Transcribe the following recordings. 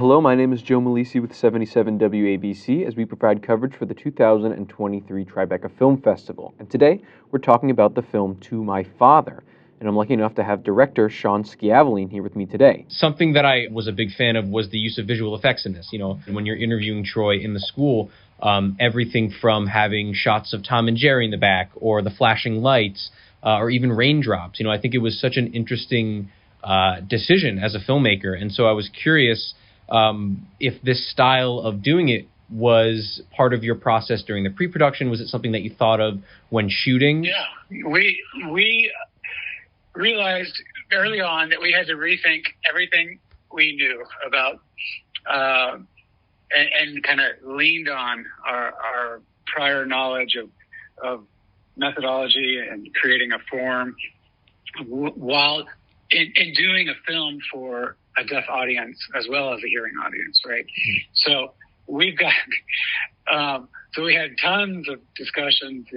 Hello, my name is Joe Malisi with 77 WABC as we provide coverage for the 2023 Tribeca Film Festival. And today, we're talking about the film To My Father. And I'm lucky enough to have director Schiavolin here with me today. Something that I was a big fan of was the use of visual effects in this. You know, when you're interviewing Troy in the school, everything from having shots of Tom and Jerry in the back or the flashing lights or even raindrops. You know, I think it was such an interesting decision as a filmmaker. And so I was curious if this style of doing it was part of your process during the pre-production. Was it something that you thought of when shooting? Yeah, we realized early on that we had to rethink everything we knew about and kind of leaned on our prior knowledge of methodology and creating a form while in doing a film for a deaf audience as well as a hearing audience, right? Mm-hmm. So we've got, so we had tons of discussions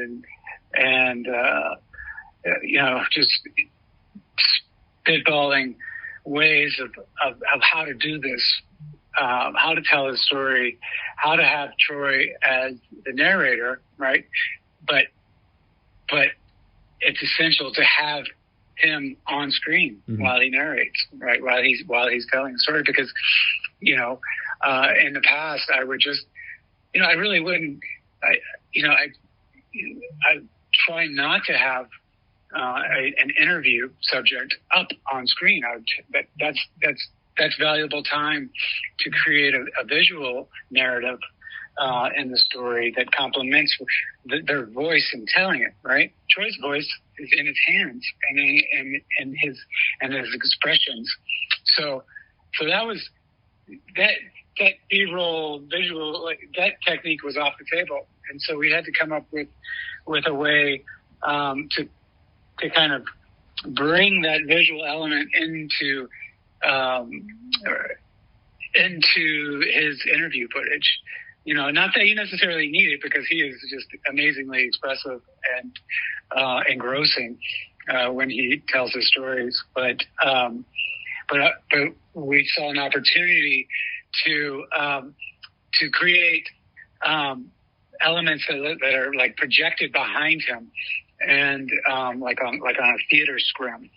and you know, just spitballing ways of how to do this, how to tell the story, how to have Troy as the narrator, right? But it's essential to have him on screen mm-hmm. while he narrates, right? While he's telling the story, because, you know, in the past I would just, you know, I really wouldn't, I try not to have an interview subject up on screen. That's valuable time to create a visual narrative in the story that complements their voice in telling it, right? Troy's voice is in his hands and his expressions. So that was that B-roll visual, like, that technique was off the table, and so we had to come up with a way to kind of bring that visual element into his interview footage. You know, not that you necessarily need it, because he is just amazingly expressive and engrossing when he tells his stories. But we saw an opportunity to create elements that are like projected behind him, and like on a theater scrim.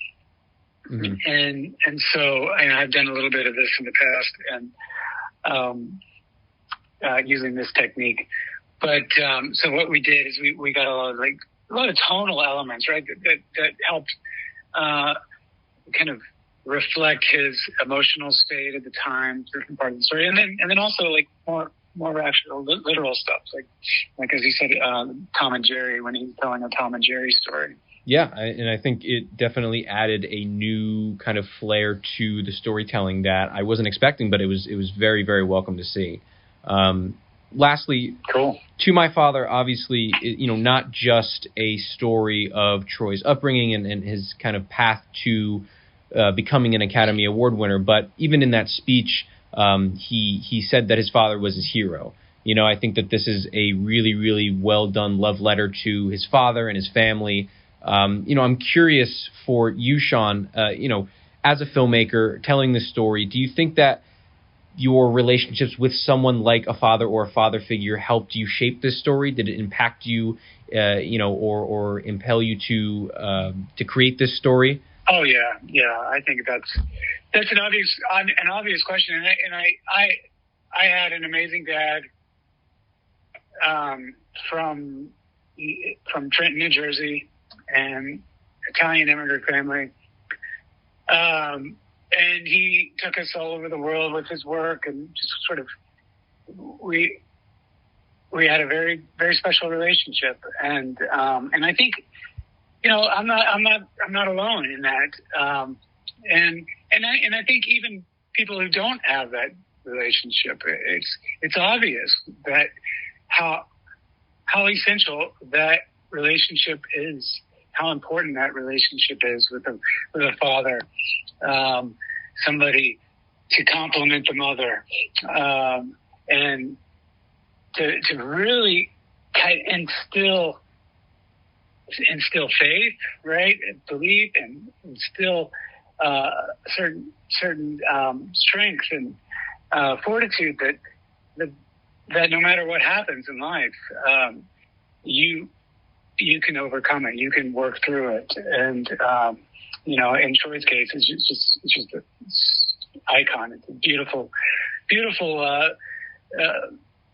Mm-hmm. And so I've done a little bit of this in the past, and using this technique. But so what we did is we got a lot of tonal elements, right? That helped kind of reflect his emotional state at the time, certain part of the story, and then also like more actual literal stuff, like as you said, Tom and Jerry, when he's telling a Tom and Jerry story. Yeah, and I think it definitely added a new kind of flair to the storytelling that I wasn't expecting, but it was very, very welcome to see. Lastly, cool. To My Father, obviously, you know, not just a story of Troy's upbringing and his kind of path to becoming an Academy Award winner, but even in that speech, he said that his father was his hero. You know, I think that this is a really, really well done love letter to his father and his family. You know, I'm curious for you, Sean, you know, as a filmmaker telling this story, do you think that your relationships with someone like a father or a father figure helped you shape this story? Did it impact you, you know, or impel you to create this story? Oh yeah. I think that's an obvious question, and I had an amazing dad from Trenton, New Jersey, and Italian immigrant family. And he took us all over the world with his work, and just sort of we had a very, very special relationship. And I think, you know, I'm not alone in that. And I think even people who don't have that relationship, it's obvious that how essential that relationship is, how important that relationship is with a father, somebody to complement the mother, and to really instill faith, right, and belief, and instill certain strength fortitude that no matter what happens in life, you can overcome it. You can work through it. And in Troy's case, it's just an icon. It's a beautiful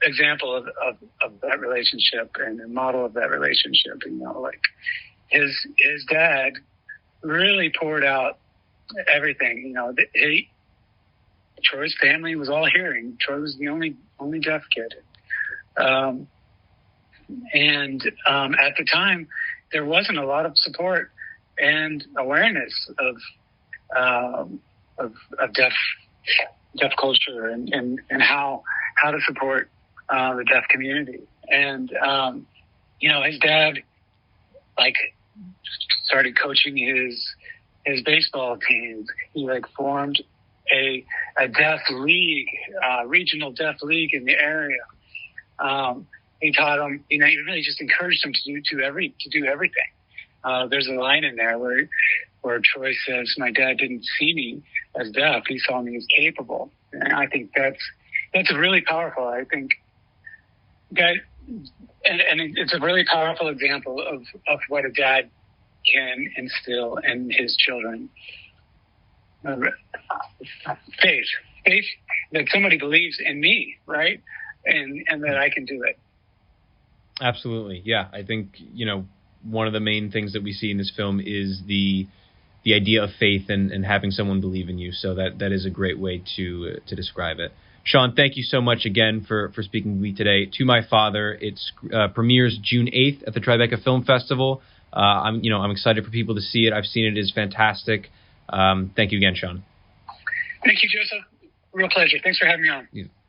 example of that relationship and a model of that relationship. Like his dad really poured out everything. Troy's family was all hearing. Troy was the only deaf kid. And at the time, there wasn't a lot of support and awareness of deaf culture and how to support the deaf community. And his dad started coaching his baseball teams. He formed a deaf league, regional deaf league in the area. He taught him, he really just encouraged him to do everything. There's a line in there where Troy says, "My dad didn't see me as deaf; he saw me as capable." And I think that's really powerful. I think that, and it's a really powerful example of what a dad can instill in his children. Faith that somebody believes in me, right? And that I can do it. Absolutely. Yeah. I think, one of the main things that we see in this film is the idea of faith and having someone believe in you. So that is a great way to describe it. Sean, thank you so much again for speaking with me today. To My Father, it premieres June 8th at the Tribeca Film Festival. I'm excited for people to see it. I've seen it. It is fantastic. Thank you again, Sean. Thank you, Joseph. Real pleasure. Thanks for having me on. Yeah.